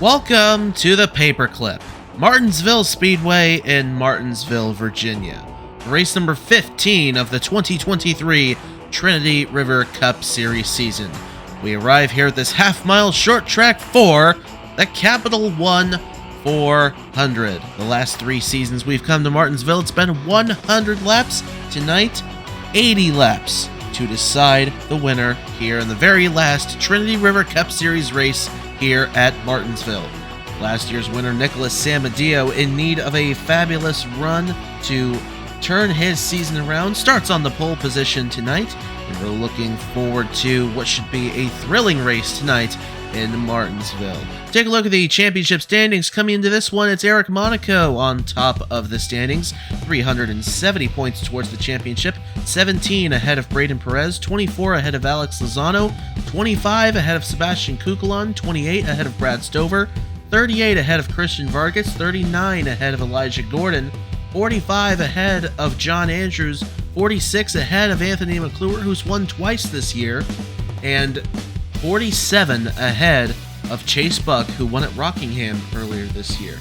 Welcome to the Paperclip, Martinsville Speedway in Martinsville, Virginia. Race number 15 of the 2023 Trinity River Cup Series season. We arrive here at this half-mile short track for the Capital One 400. The last 3 seasons we've come to Martinsville, it's been 100 laps. Tonight, 80 laps to decide the winner here in the very last Trinity River Cup Series race here at Martinsville. Last year's winner, Nicholas Samadillo, in need of a fabulous run to turn his season around, starts on the pole position tonight, and we're looking forward to what should be a thrilling race tonight in Martinsville. Take a look at the championship standings. Coming into this one, it's Eric Monaco on top of the standings, 370 points towards the championship, 17 ahead of Braden Perez, 24 ahead of Alex Lozano, 25 ahead of Sebastian Kukulon, 28 ahead of Brad Stover, 38 ahead of Christian Vargas, 39 ahead of Elijah Gordon, 45 ahead of John Andrews, 46 ahead of Anthony McClure, who's won twice this year, and 47 ahead of Chase Buck, who won at Rockingham earlier this year.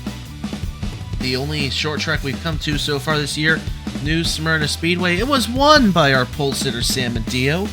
The only short track we've come to so far this year, New Smyrna Speedway, it was won by our pole sitter Samadillo,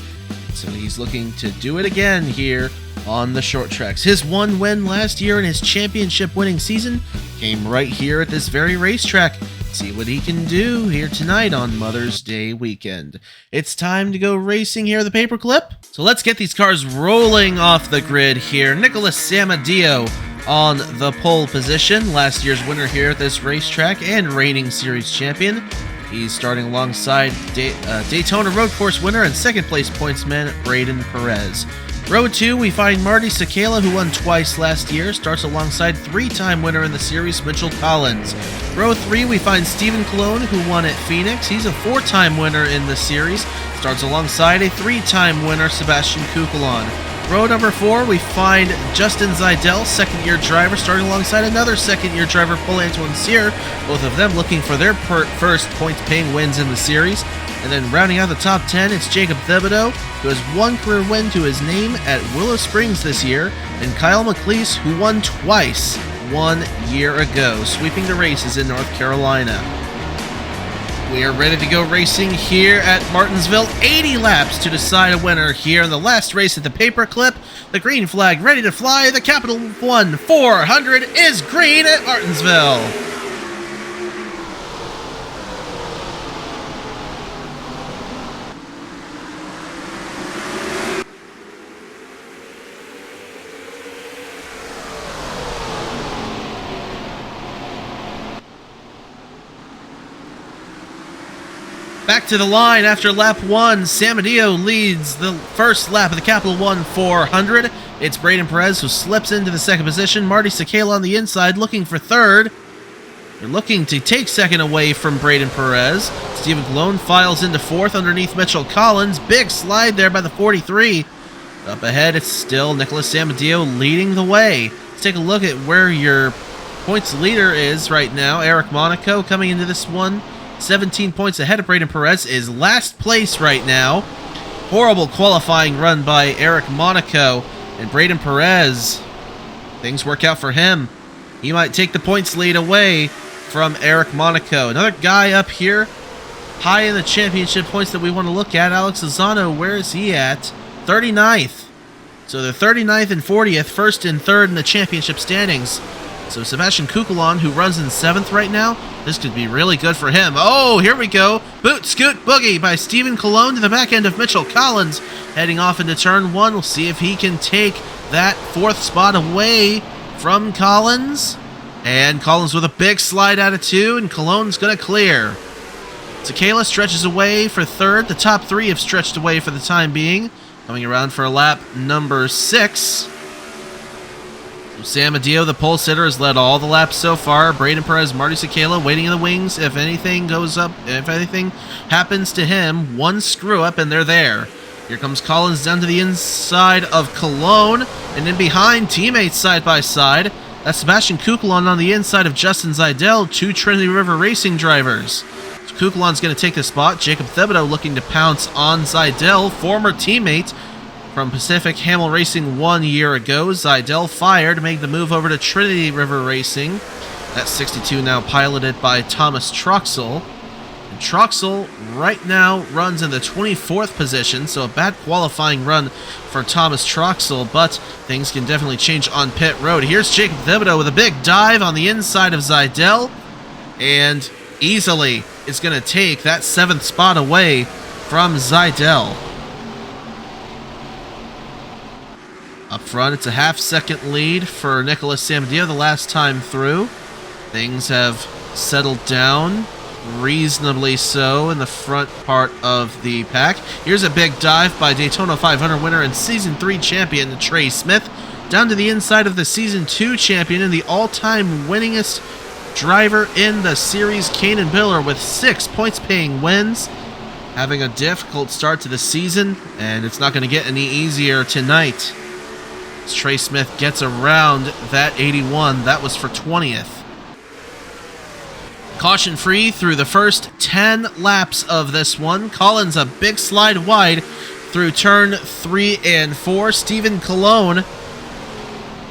so he's looking to do it again here on the short tracks. His one win last year in his championship winning season came right here at this very racetrack. See what he can do here tonight on Mother's Day weekend. It's time to go racing here at the Paperclip. So let's get these cars rolling off the grid here. Nicholas Samadillo on the pole position, last year's winner here at this racetrack and reigning series champion. He's starting alongside Daytona Road Course winner and second place pointsman Braden Perez. Row 2, we find Marty Sakala, who won twice last year, starts alongside 3-time winner in the series, Mitchell Collins. Row 3, we find Stephen Colon, who won at Phoenix. He's a 4-time winner in the series, starts alongside a 3-time winner, Sebastian Kukulon. Row number 4, we find Justin Zidell, second-year driver, starting alongside another second-year driver, Paul Antoine Cyr, both of them looking for their first points-paying wins in the series. And then rounding out the top 10, it's Jacob Thibodeau, who has 1 career win to his name at Willow Springs this year, and Kyle McLeese, who won twice 1 year ago, sweeping the races in North Carolina. We are ready to go racing here at Martinsville. 80 laps to decide a winner here in the last race at the Paperclip. The green flag ready to fly. The Capital One 400 is green at Martinsville. Back to the line after lap 1. Samadillo leads the first lap of the Capital One 400. It's Braden Perez who slips into the second position. Marty Sakala on the inside looking for third. They're looking to take second away from Braden Perez. Stephen Colon files into fourth underneath Mitchell Collins. Big slide there by the 43. Up ahead, it's still Nicholas Samadillo leading the way. Let's take a look at where your points leader is right now. Eric Monaco coming into this one, 17 points ahead of Braden Perez, is last place right now. Horrible qualifying run by Eric Monaco, and Braden Perez, things work out for him. He might take the points lead away from Eric Monaco. Another guy up here, high in the championship points that we want to look at, Alex Lozano, where is he at? 39th. So they're 39th and 40th, first and third in the championship standings. So Sebastian Kukulon, who runs in 7th right now, this could be really good for him. Oh, here we go. Boot, scoot, boogie by Stephen Colon to the back end of Mitchell Collins. Heading off into turn 1. We'll see if he can take that 4th spot away from Collins. And Collins with a big slide out of 2, and Colon's going to clear. Sakala stretches away for 3rd. The top 3 have stretched away for the time being. Coming around for lap number 6. Samadillo, the pole sitter, has led all the laps so far. Braden Perez, Marty Sakala waiting in the wings. If anything goes up, if anything happens to him, one screw up and they're there. Here comes Collins down to the inside of Colon, and in behind, teammates side by side. That's Sebastian Kukulon on the inside of Justin Zidell, 2 Trinity River Racing drivers. So Kukulon's going to take the spot. Jacob Thibodeau looking to pounce on Zidell, former teammate From Pacific Hamel Racing 1 year ago, Zidell fired, made the move over to Trinity River Racing. That 62 now piloted by Thomas Troxel. And Troxel right now runs in the 24th position, so a bad qualifying run for Thomas Troxel, but things can definitely change on pit road. Here's Jacob Thibodeau with a big dive on the inside of Zidell, and easily is going to take that 7th spot away from Zidell. Up front, it's a half-second lead for Nicholas Samadeo the last time through. Things have settled down reasonably so in the front part of the pack. Here's a big dive by Daytona 500 winner and Season 3 champion Trey Smith, down to the inside of the Season 2 champion and the all-time winningest driver in the series, Kanan Biller, with 6 points-paying wins. Having a difficult start to the season, and it's not going to get any easier tonight. As Trey Smith gets around that 81, that was for 20th. Caution free through the first 10 laps of this one. Collins a big slide wide through turn 3 and 4. Stephen Colon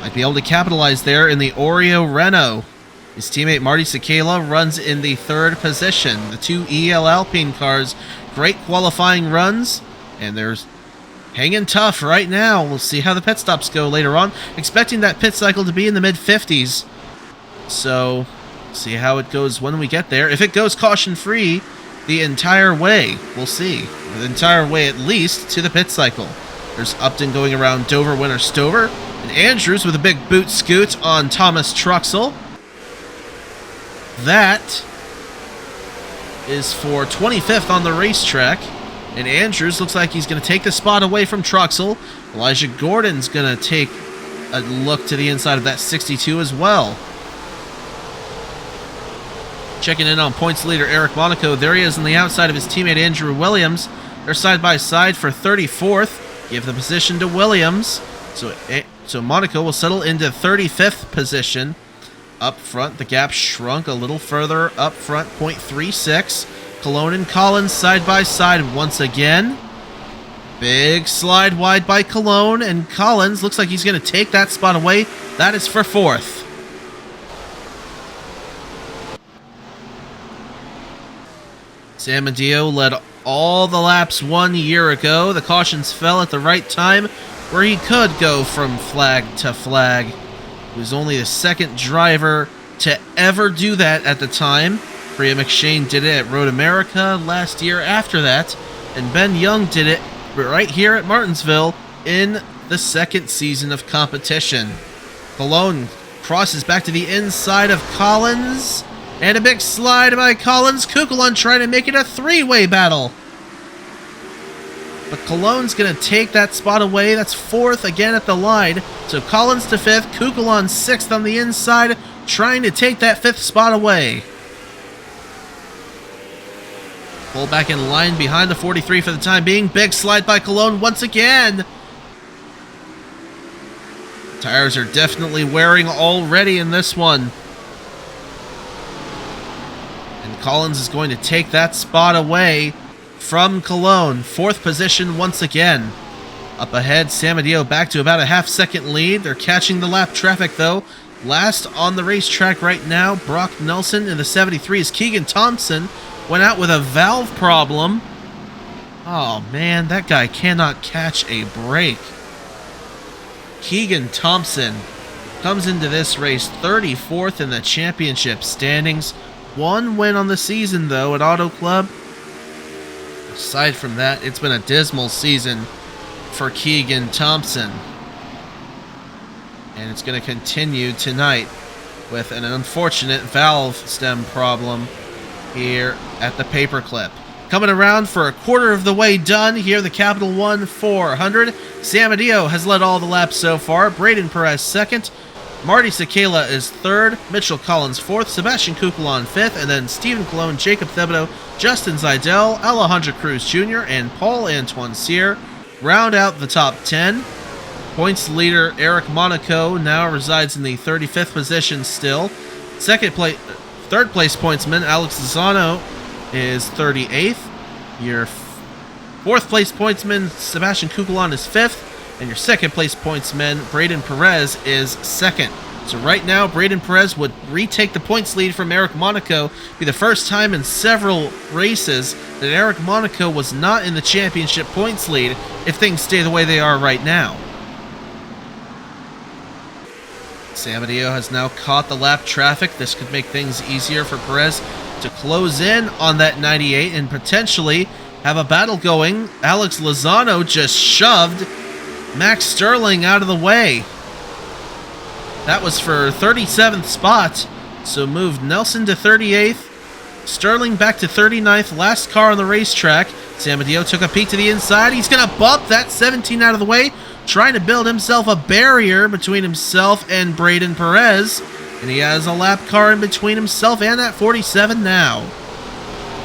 might be able to capitalize there in the Oreo Renault. His teammate Marty Sakala runs in the 3rd position. The 2 EL Alpine cars, great qualifying runs, and there's hanging tough right now. We'll see how the pit stops go later on. Expecting that pit cycle to be in the mid-50s. So, see how it goes when we get there. If it goes caution-free the entire way, we'll see. The entire way at least to the pit cycle. There's Upton going around Dover, Winter, Stover. And Andrews with a big boot scoot on Thomas Truxell. That is for 25th on the racetrack. And Andrews looks like he's going to take the spot away from Truxell. Elijah Gordon's going to take a look to the inside of that 62 as well. Checking in on points leader Eric Monaco. There he is on the outside of his teammate Andrew Williams. They're side by side for 34th. Give the position to Williams. So Monaco will settle into 35th position. Up front, the gap shrunk a little further up front, 0.36. Colon and Collins side by side once again. Big slide wide by Colon, and Collins looks like he's going to take that spot away. That is for 4th. Samadeo led all the laps 1 year ago. The cautions fell at the right time where he could go from flag to flag. He was only the 2nd driver to ever do that at the time. Priya McShane did it at Road America last year after that, and Ben Young did it right here at Martinsville in the 2nd season of competition. Colon crosses back to the inside of Collins, and a big slide by Collins. Kukulon trying to make it a 3-way battle. But Colon's going to take that spot away. That's 4th again at the line. So Collins to 5th, Kukulon 6th on the inside, trying to take that 5th spot away. Pull back in line behind the 43 for the time being. Big slide by Colon once again. Tires are definitely wearing already in this one. And Collins is going to take that spot away from Colon. 4th position once again. Up ahead, Samadeo back to about a half-second lead. They're catching the lap traffic, though. Last on the racetrack right now, Brock Nelson in the 73's Keegan Thompson went out with a valve problem. Oh, man, that guy cannot catch a break. Keegan Thompson comes into this race 34th in the championship standings. 1 win on the season, though, at Auto Club. Aside from that, it's been a dismal season for Keegan Thompson. And it's going to continue tonight with an unfortunate valve stem problem here at the Paperclip. Coming around for a quarter of the way done here, the Capital One 400. Samadeo has led all the laps so far. Braden Perez 2nd. Marty Sakala is 3rd. Mitchell Collins 4th. Sebastian Kukulon 5th. And then Stephen Colon, Jacob Thibodeau, Justin Zidell, Alejandro Cruz Jr., and Paul Antoine Cyr round out the top 10. Points leader Eric Monaco now resides in the 35th position still. Third place pointsman Alex Lozano is 38th. Your 4th place pointsman Sebastian Kukulon is 5th. And your second place pointsman, Braden Perez, is second. So right now, Braden Perez would retake the points lead from Eric Monaco. Be the first time in several races that Eric Monaco was not in the championship points lead if things stay the way they are right now. Samadillo has now caught the lap traffic. This could make things easier for Perez to close in on that 98 and potentially have a battle going. Alex Lozano just shoved Max Sterling out of the way. That was for 37th spot, so moved Nelson to 38th, Sterling back to 39th, last car on the racetrack. Samadillo took a peek to the inside. He's going to bump that 17 out of the way, trying to build himself a barrier between himself and Braden Perez, and he has a lap car in between himself and that 47 now.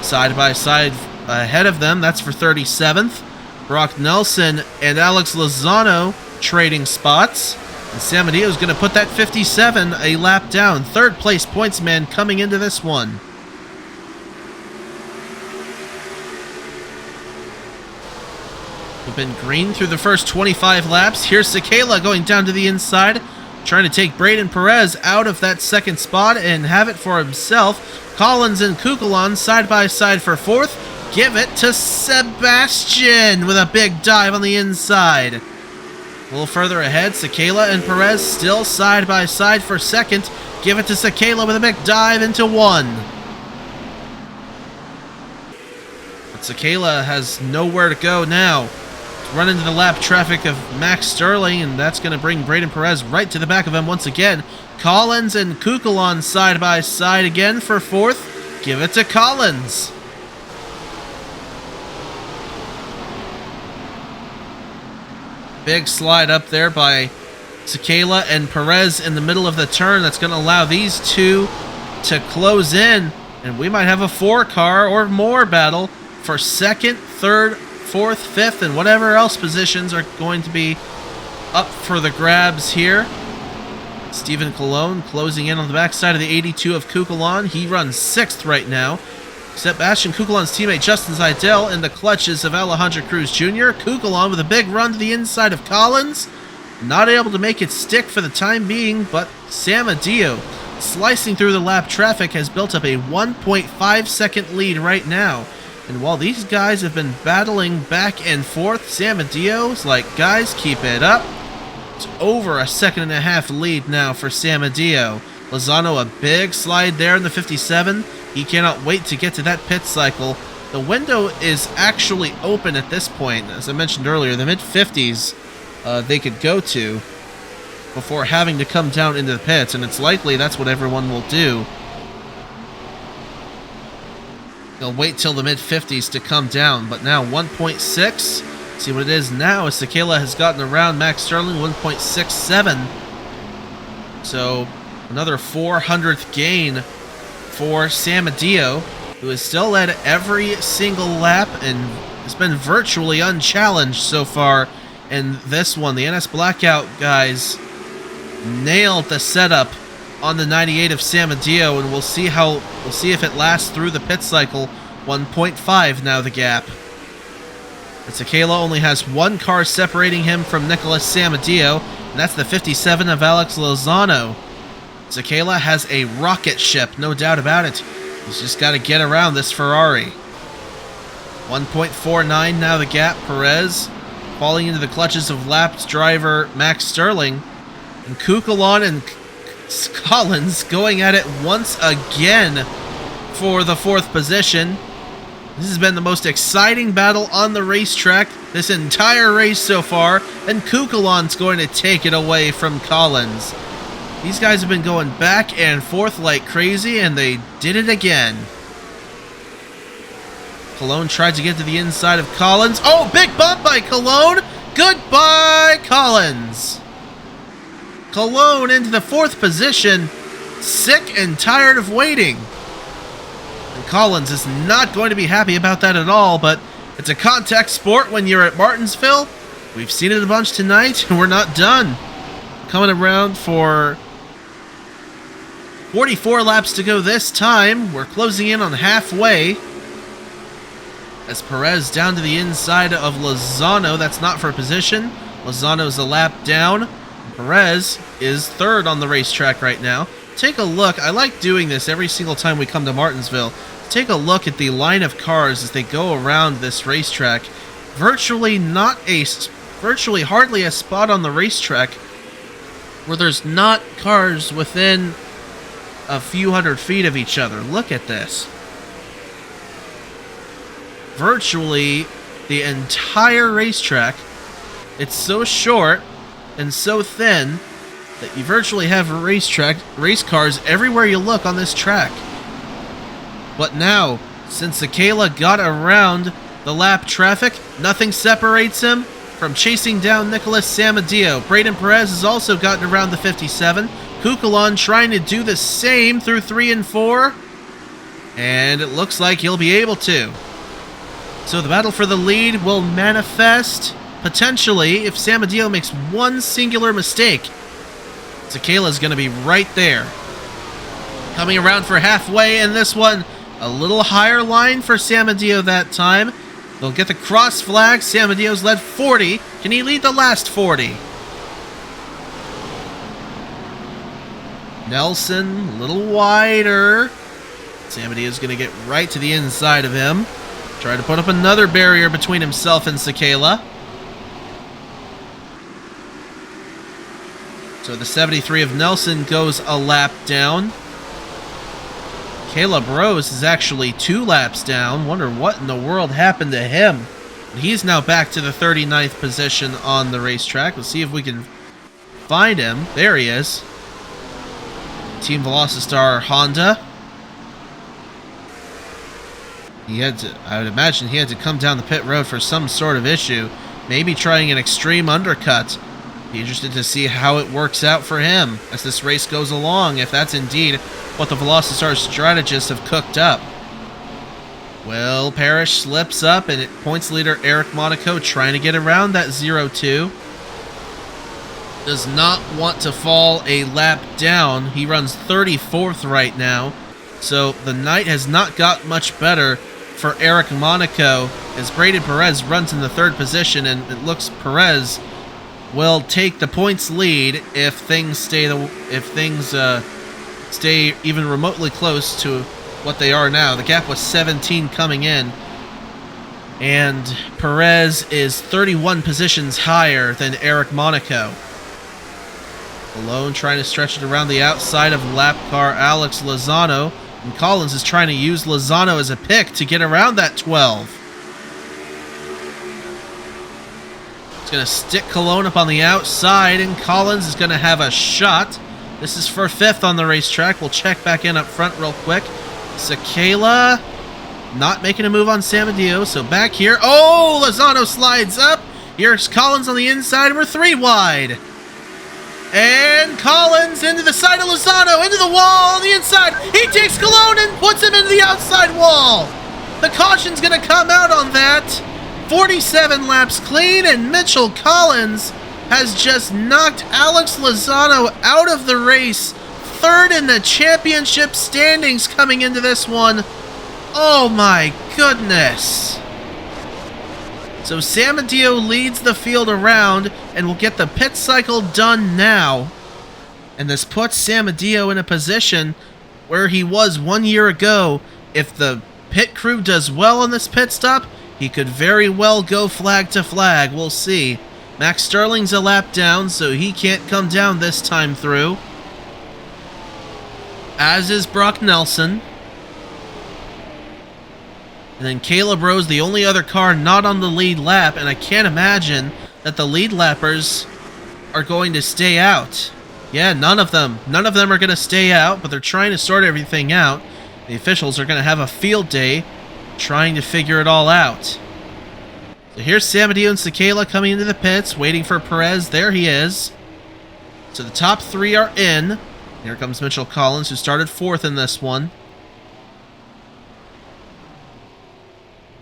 Side by side ahead of them, that's for 37th. Brock Nelson and Alex Lozano trading spots. And Samadillo's going to put that 57 a lap down. Third place pointsman coming into this one. We've been green through the first 25 laps. Here's Sekela going down to the inside, trying to take Braden Perez out of that second spot and have it for himself. Collins and Kukulon side by side for fourth. Give it to Sebastian with a big dive on the inside. A little further ahead, Sekela and Perez still side by side for second. Give it to Sekela with a big dive into one. But Sekela has nowhere to go now. Run into the lap traffic of Max Sterling, and that's going to bring Braden Perez right to the back of him once again. Collins and Kukulon side by side again for fourth. Give it to Collins. Big slide up there by Sekela and Perez in the middle of the turn. That's going to allow these two to close in. And we might have a 4-car or more battle for second, third, fourth, fifth, and whatever else positions are going to be up for the grabs here. Stephen Colon closing in on the backside of the 82 of Kukulon. He runs 6th right now. Sebastian Kukulon's teammate Justin Zeidel in the clutches of Alejandro Cruz Jr. Kukulon with a big run to the inside of Collins. Not able to make it stick for the time being, but Samadillo, slicing through the lap traffic, has built up a 1.5 second lead right now. And while these guys have been battling back and forth, Samadillo's like, guys, keep it up. It's over a 1.5 lead now for Samadillo. Lozano, a big slide there in the 57. He cannot wait to get to that pit cycle. The window is actually open at this point. As I mentioned earlier, the mid-50s they could go to before having to come down into the pits, and it's likely that's what everyone will do. They'll wait till the mid-50s to come down, but now 1.6. See what it is now as Sekela has gotten around Max Sterling, 1.67. So another 400th gain for Samadillo, who has still led every single lap and has been virtually unchallenged so far in this one. The NS Blackout guys nailed the setup on the 98 of Samadillo, and we'll see if it lasts through the pit cycle. 1.5 now the gap. But Sekela only has one car separating him from Nicholas Samadillo, and that's the 57 of Alex Lozano. Sekela has a rocket ship, no doubt about it. He's just got to get around this Ferrari. 1.49 now the gap. Perez falling into the clutches of lapped driver Max Sterling. And Kukulon and Collins going at it once again for the 4th position. This has been the most exciting battle on the racetrack this entire race so far, and Kukulon's going to take it away from Collins. These guys have been going back and forth like crazy, and they did it again. Cologne tried to get to the inside of Collins. Oh, big bump by Cologne. Goodbye, Collins. Cologne into the 4th position, sick and tired of waiting. And Collins is not going to be happy about that at all, but it's a contact sport when you're at Martinsville. We've seen it a bunch tonight, and we're not done. Coming around for 44 laps to go this time. We're closing in on halfway. As Perez down to the inside of Lozano. That's not for position. Lozano's a lap down. Perez is third on the racetrack right now. Take a look. I like doing this every single time we come to Martinsville. Take a look at the line of cars as they go around this racetrack. Virtually hardly a spot on the racetrack where there's not cars within a few hundred feet of each other. Look at this. Virtually the entire racetrack. It's so short and so thin that you virtually have race cars everywhere you look on this track. But now, since Chick-fil-a got around the lap traffic, nothing separates him from chasing down Nicholas Samadillo. Braden Perez has also gotten around the 57. Kukulon trying to do the same through 3 and 4. And it looks like he'll be able to. So the battle for the lead will manifest potentially if Samadillo makes one singular mistake. Chick-fil-a is going to be right there. Coming around for halfway in this one. A little higher line for Samadillo that time. They'll get the cross flag. Samadillo's led 40. Can he lead the last 40? Nelson, a little wider. Samadillo's going to get right to the inside of him. Try to put up another barrier between himself and Chick-fil-a. So the 73 of Nelson goes a lap down. Caleb Rose is actually 2 laps down. Wonder what in the world happened to him. He's now back to the 39th position on the racetrack. Let's see if we can find him. There he is. Team Velocistar Honda. I would imagine he had to come down the pit road for some sort of issue. Maybe trying an extreme undercut. Be interested to see how it works out for him as this race goes along, if that's indeed what the Velocistar strategists have cooked up. Will Parrish slips up, and points leader Eric Monaco trying to get around that 0-2. Does not want to fall a lap down. He runs 34th right now, so the night has not got much better for Eric Monaco as Braden Perez runs in the 3rd position, and it looks Perez will take the points lead if things stay even remotely close to what they are now. The gap was 17 coming in, and Perez is 31 positions higher than Eric Monaco. Alone trying to stretch it around the outside of lap car Alex Lozano, and Collins is trying to use Lozano as a pick to get around that 12. Going to stick Cologne up on the outside, and Collins is going to have a shot. This is for 5th on the racetrack. We'll check back in up front real quick. Chick-fil-a not making a move on Samadillo, so back here. Oh, Lozano slides up. Here's Collins on the inside. We're 3 wide. And Collins into the side of Lozano, into the wall on the inside. He takes Cologne and puts him into the outside wall. The caution's going to come out on that. 47 laps clean, and Mitchell Collins has just knocked Alex Lozano out of the race. 3rd in the championship standings coming into this one. Oh my goodness. So Samadillo leads the field around and will get the pit cycle done now. And this puts Samadillo in a position where he was 1 year ago. If the pit crew does well on this pit stop, he could very well go flag to flag. We'll see. Max Sterling's a lap down, so he can't come down this time through. As is Brock Nelson. And then Caleb Rose, the only other car not on the lead lap, and I can't imagine that the lead lappers are going to stay out. Yeah, none of them. None of them are going to stay out, but they're trying to sort everything out. The officials are going to have a field day trying to figure it all out. So here's Samadillo and Chick-fil-a coming into the pits, waiting for Perez. There he is. So the top 3 are in. Here comes Mitchell Collins, who started 4th in this one.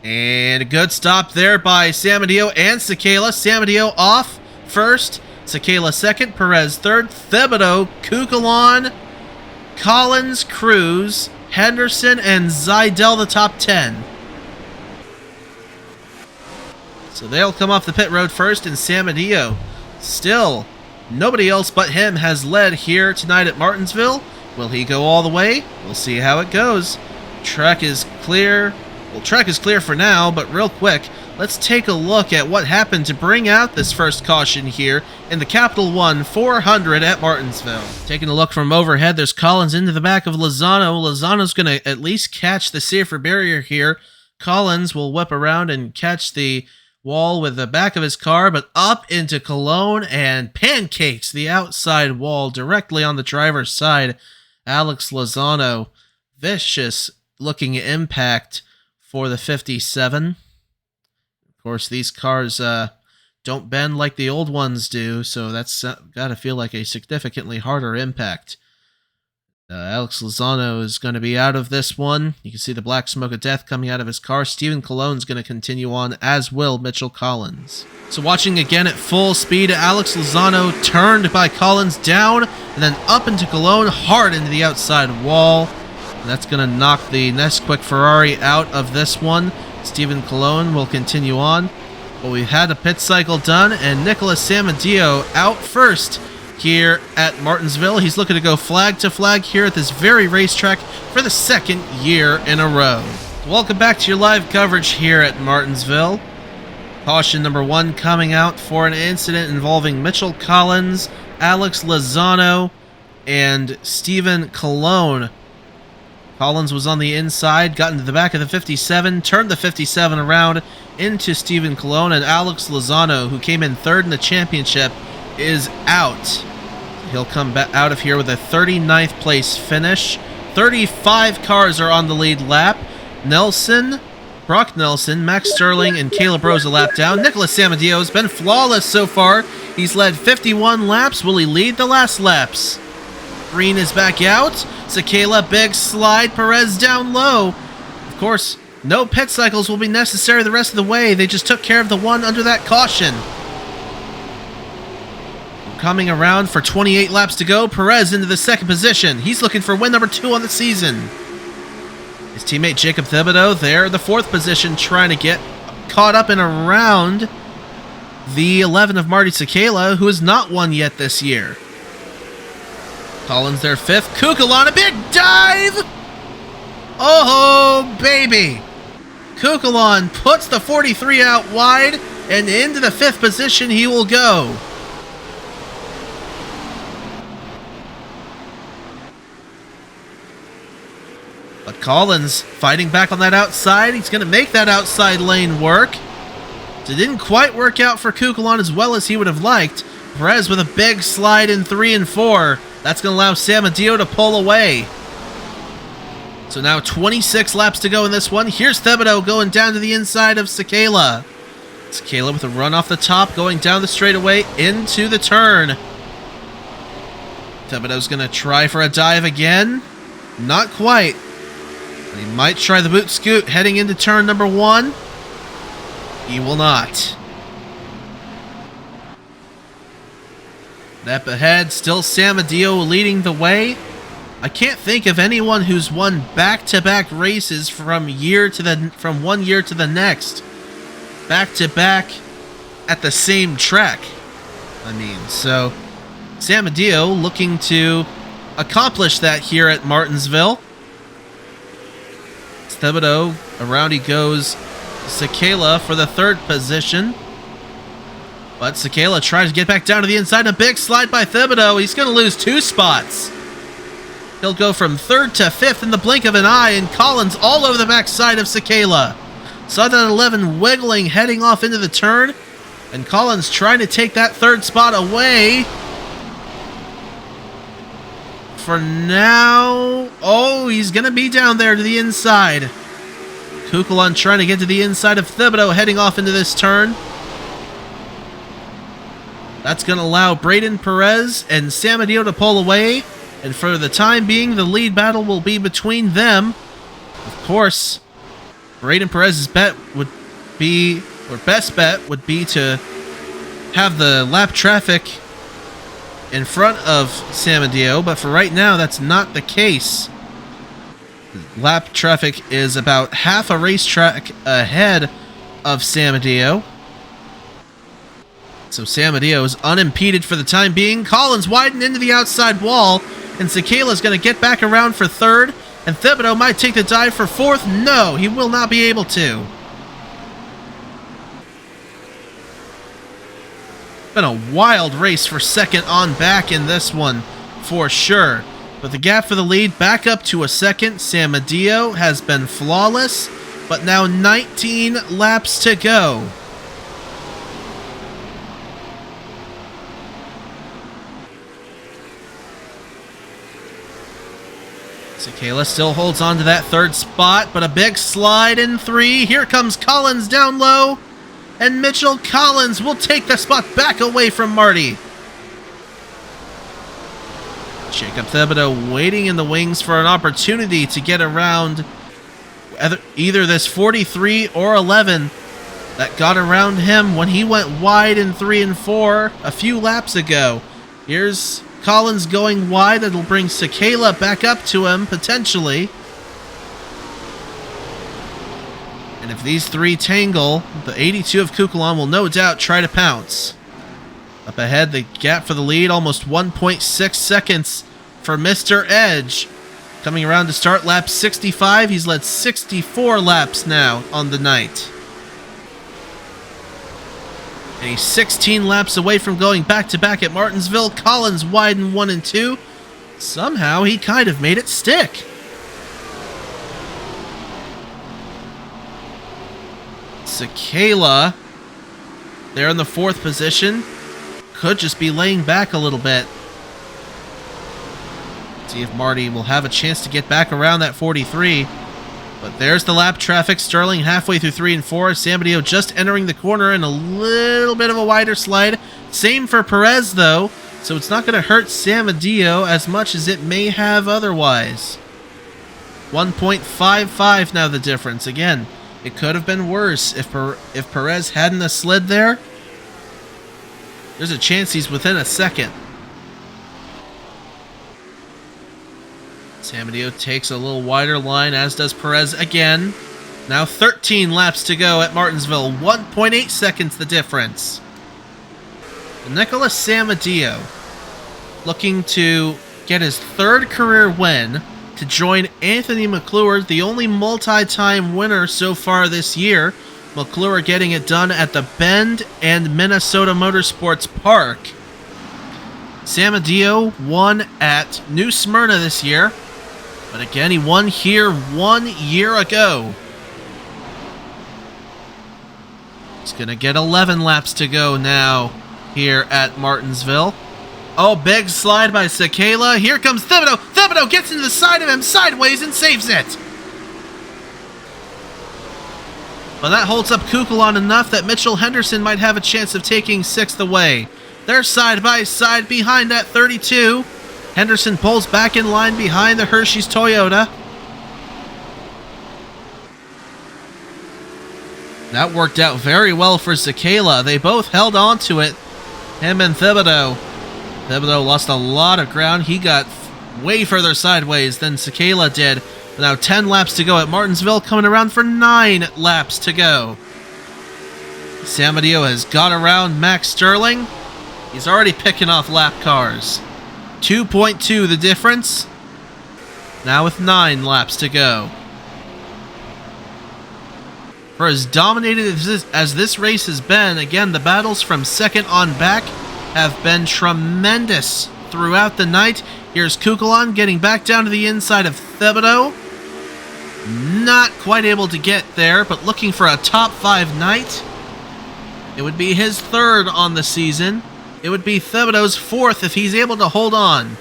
And a good stop there by Samadillo and Chick-fil-a. Samadillo off first, Chick-fil-a second, Perez third, Thibodeau, Kukulon, Collins, Cruz, Henderson, and Zidell the top 10. So they'll come off the pit road first, and Samadillo Still, nobody else but him has led here tonight at Martinsville. Will he go all the way? We'll see how it goes. Track is clear. Well, track is clear for now, but real quick, let's take a look at what happened to bring out this first caution here in the Capital One 400 at Martinsville. Taking a look from overhead, there's Collins into the back of Lozano. Lozano's going to at least catch the safer barrier here. Collins will whip around and catch the wall with the back of his car, but up into Cologne and pancakes the outside wall directly on the driver's side. Alex Lozano, vicious looking impact for the 57. Of course, these cars don't bend like the old ones do, so that's got to feel like a significantly harder impact. Alex Lozano is going to be out of this one. You can see the black smoke of death coming out of his car. Steven Cologne's going to continue on, as will Mitchell Collins. So watching again at full speed, Alex Lozano turned by Collins down, and then up into Cologne, hard into the outside wall. And that's going to knock the Nesquik Ferrari out of this one. Steven Cologne will continue on. But we've had a pit cycle done, and Nicholas Samadillo out first here at Martinsville. He's looking to go flag to flag here at this very racetrack for the second year in a row. Welcome back to your live coverage here at Martinsville. Caution number 1 coming out for an incident involving Mitchell Collins, Alex Lozano, and Steven Cologne. Collins was on the inside, got into the back of the 57, turned the 57 around into Steven Cologne, and Alex Lozano, who came in third in the championship, is out. He'll come back out of here with a 39th place finish. 35 cars are on the lead lap. Brock Nelson, Max Sterling, and Caleb Rose a lap down. Nicholas Samadillo has been flawless so far. He's led 51 laps. Will he lead the last laps? Green is back out. Sekela, big slide. Perez down low. Of course, no pit cycles will be necessary the rest of the way. They just took care of the one under that caution. Coming around for 28 laps to go, Perez into the second position. He's looking for win number 2 on the season. His teammate Jacob Thibodeau there in the 4th position, trying to get caught up and around the 11 of Marty Sekela, who has not won yet this year. Collins there 5th. Kukulon, a big dive! Oh, baby! Kukulon puts the 43 out wide, and into the 5th position he will go. But Collins fighting back on that outside. He's going to make that outside lane work. It didn't quite work out for Kukulon as well as he would have liked. Perez with a big slide in 3 and 4. That's going to allow Samadillo to pull away. So now 26 laps to go in this one. Here's Thibodeau going down to the inside of Sekela. Sekela with a run off the top, going down the straightaway into the turn. Thibodeau's going to try for a dive again. Not quite. But he might try the boot scoot heading into turn number 1. He will not. Up ahead, still Samadillo leading the way. I can't think of anyone who's won back-to-back races from one year to the next. Back-to-back at the same track. So Samadillo looking to accomplish that here at Martinsville. Thibodeau, around he goes. Sekela for the 3rd position. But Sekela tries to get back down to the inside. A big slide by Thibodeau. He's going to lose 2 spots. He'll go from 3rd to 5th in the blink of an eye, and Collins all over the backside of Sekela. Saw that 11 wiggling, heading off into the turn, and Collins trying to take that 3rd spot away. For now, he's going to be down there to the inside. Kukulon trying to get to the inside of Thibodeau, heading off into this turn. That's going to allow Braden Perez and Samadillo to pull away. And for the time being, the lead battle will be between them. Of course, Braden Perez's best bet would be to have the lap traffic in front of Samadillo, but for right now, that's not the case. Lap traffic is about half a racetrack ahead of Samadillo. So Samadeo is unimpeded for the time being. Collins widen into the outside wall, and Sekela is going to get back around for third, and Thibodeau might take the dive for fourth. No, he will not be able to. Been a wild race for second on back in this one, for sure. But the gap for the lead back up to a second. Samadeo has been flawless, but now 19 laps to go. Sekela still holds on to that third spot, but a big slide in 3. Here comes Collins down low, and Mitchell Collins will take the spot back away from Marty. Jacob Thibodeau waiting in the wings for an opportunity to get around either this 43 or 11 that got around him when he went wide in 3 and 4 a few laps ago. Here's Collins going wide. It'll bring Sekela back up to him, potentially. And if these three tangle, the 82 of Kukulon will no doubt try to pounce. Up ahead, the gap for the lead, almost 1.6 seconds for Mr. Edge. Coming around to start lap 65. He's led 64 laps now on the night. And he's 16 laps away from going back-to-back at Martinsville. Collins wide in 1 and 2. Somehow he kind of made it stick. Sekela, there in the 4th position, could just be laying back a little bit. See if Marty will have a chance to get back around that 43. But there's the lap traffic. Sterling halfway through 3 and 4. Samadeo just entering the corner in a little bit of a wider slide. Same for Perez, though. So it's not going to hurt Samadeo as much as it may have otherwise. 1.55 now the difference. Again, it could have been worse if Perez hadn't have slid there. There's a chance he's within a second. Samadeo takes a little wider line, as does Perez again. Now 13 laps to go at Martinsville. 1.8 seconds the difference. Nicholas Samadeo looking to get his 3rd career win to join Anthony McClure, the only multi-time winner so far this year. McClure getting it done at the Bend and Minnesota Motorsports Park. Samadeo won at New Smyrna this year. But again, he won here 1 year ago. He's going to get 11 laps to go now here at Martinsville. Oh, big slide by Sekela. Here comes Thibodeau. Thibodeau gets into the side of him sideways and saves it. Well, that holds up Kukulon enough that Mitchell Henderson might have a chance of taking 6th away. They're side by side behind that 32. Henderson pulls back in line behind the Hershey's Toyota. That worked out very well for Sekela. They both held on to it, him and Thibodeau. Thibodeau lost a lot of ground. He got way further sideways than Sekela did. But now 10 laps to go at Martinsville, coming around for 9 laps to go. Samadeo has got around Max Sterling. He's already picking off lap cars. 2.2 the difference. Now with 9 laps to go. For as dominated as this race has been, again, the battles from second on back have been tremendous throughout the night. Here's Kukulon getting back down to the inside of Thibodeau. Not quite able to get there, but looking for a top 5 night. It would be his 3rd on the season. It would be Thibodeau's 4th if he's able to hold on.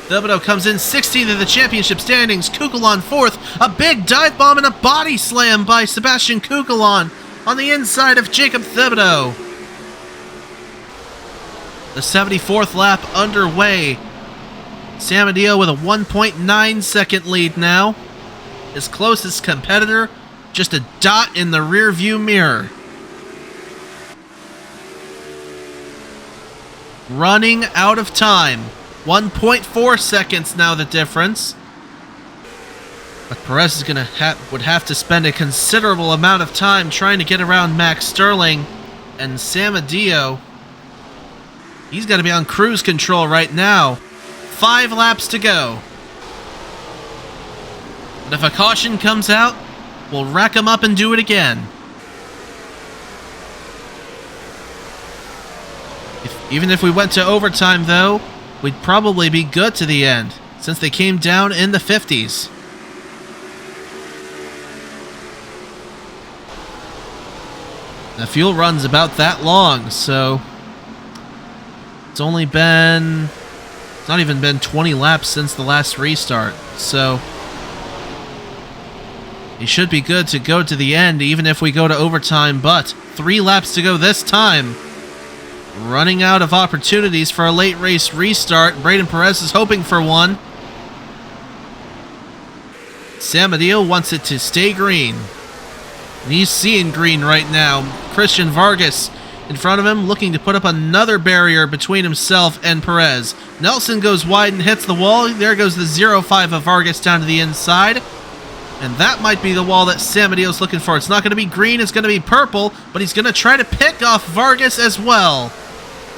Thibodeau comes in 16th in the championship standings. Kukulon 4th. A big dive bomb and a body slam by Sebastian Kukulon on the inside of Jacob Thibodeau. The 74th lap underway. Samadeo with a 1.9 second lead now. His closest competitor, just a dot in the rear view mirror. Running out of time. 1.4 seconds now the difference. But Perez is would have to spend a considerable amount of time trying to get around Max Sterling. And Samadeo He's got to be on cruise control right now. 5 laps to go. And if a caution comes out, we'll rack him up and do it again. Even if we went to overtime, though, we'd probably be good to the end, since they came down in the 50s. The fuel run's about that long, so it's not even been 20 laps since the last restart, so he should be good to go to the end, even if we go to overtime, but 3 laps to go this time. Running out of opportunities for a late race restart. Braden Perez is hoping for one. San Mateo wants it to stay green. And he's seeing green right now. Christian Vargas in front of him, looking to put up another barrier between himself and Perez. Nelson goes wide and hits the wall. There goes the 0-5 of Vargas down to the inside. And that might be the wall that San Mateo's looking for. It's not going to be green, it's going to be purple, but he's going to try to pick off Vargas as well.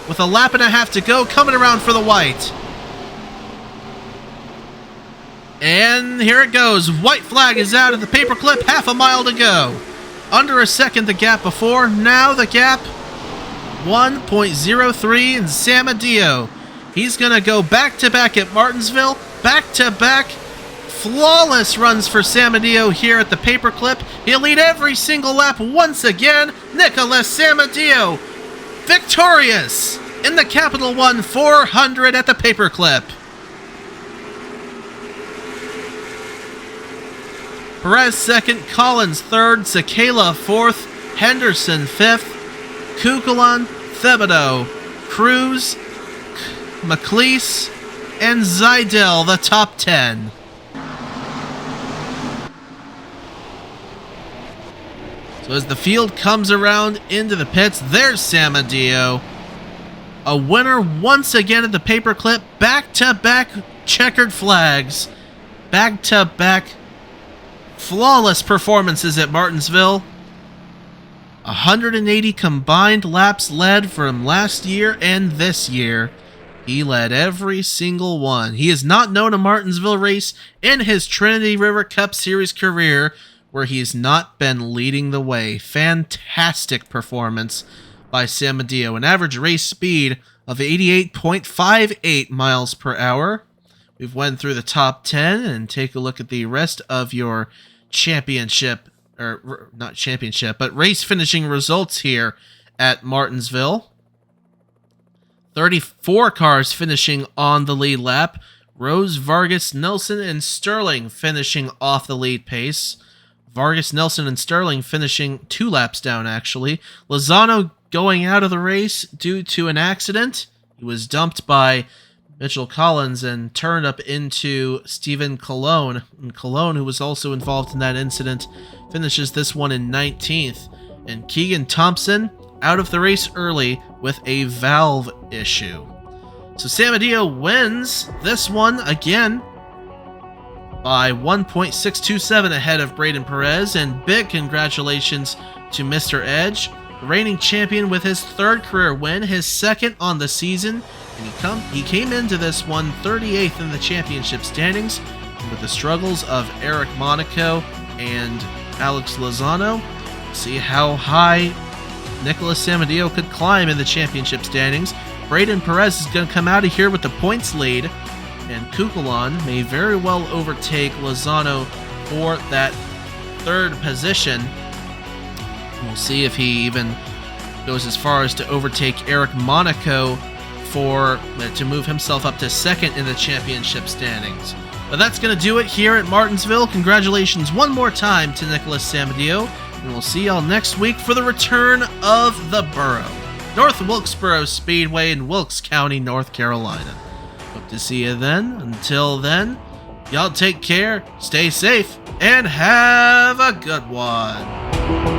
With a lap and a half to go, coming around for the white. And here it goes. White flag is out of the paperclip, half a mile to go. Under a second the gap before, now the gap 1.03 in San Mateo. He's going to go back-to-back at Martinsville, back-to-back flawless runs for San Mateo here at the paperclip. He'll lead every single lap once again. Nicholas San Mateo, victorious in the Capital One 400 at the paperclip. Perez second, Collins third, Sakala fourth, Henderson fifth, Kukulon, Thibodeau, Cruz, McLeese, and Zidell the top 10. So as the field comes around into the pits, there's San Mateo. A winner once again at the paperclip. Back-to-back checkered flags. Back-to-back flawless performances at Martinsville. 180 combined laps led from last year and this year. He led every single one. He has not known a Martinsville race in his Trinity River Cup Series career where he's not been leading the way. Fantastic performance by San Mateo. An average race speed of 88.58 miles per hour. We've went through the top 10 and take a look at the rest of your championship, or not championship, but race finishing results here at Martinsville. 34 cars finishing on the lead lap. Rose, Vargas, Nelson, and Sterling finishing off the lead pace. Vargas, Nelson, and Sterling finishing 2 laps down, actually. Lozano going out of the race due to an accident. He was dumped by Mitchell Collins and turned up into Stephen Colon. And Colon, who was also involved in that incident, finishes this one in 19th. And Keegan Thompson out of the race early with a valve issue. So San Mateo wins this one again by 1.627 ahead of Braden Perez, and big congratulations to Mr. Edge, the reigning champion with his 3rd career win, his 2nd on the season, and he came into this one 38th in the championship standings. And with the struggles of Eric Monaco and Alex Lozano, see how high Nicholas San Mateo could climb in the championship standings. Braden Perez is going to come out of here with the points lead, and Kukulon may very well overtake Lozano for that 3rd position. We'll see if he even goes as far as to overtake Eric Monaco to move himself up to 2nd in the championship standings. But that's going to do it here at Martinsville. Congratulations one more time to Nicholas San Mateo, and we'll see y'all next week for the return of the Borough, North Wilkesboro Speedway in Wilkes County, North Carolina. Hope to see you then. Until then, y'all take care, stay safe, and have a good one.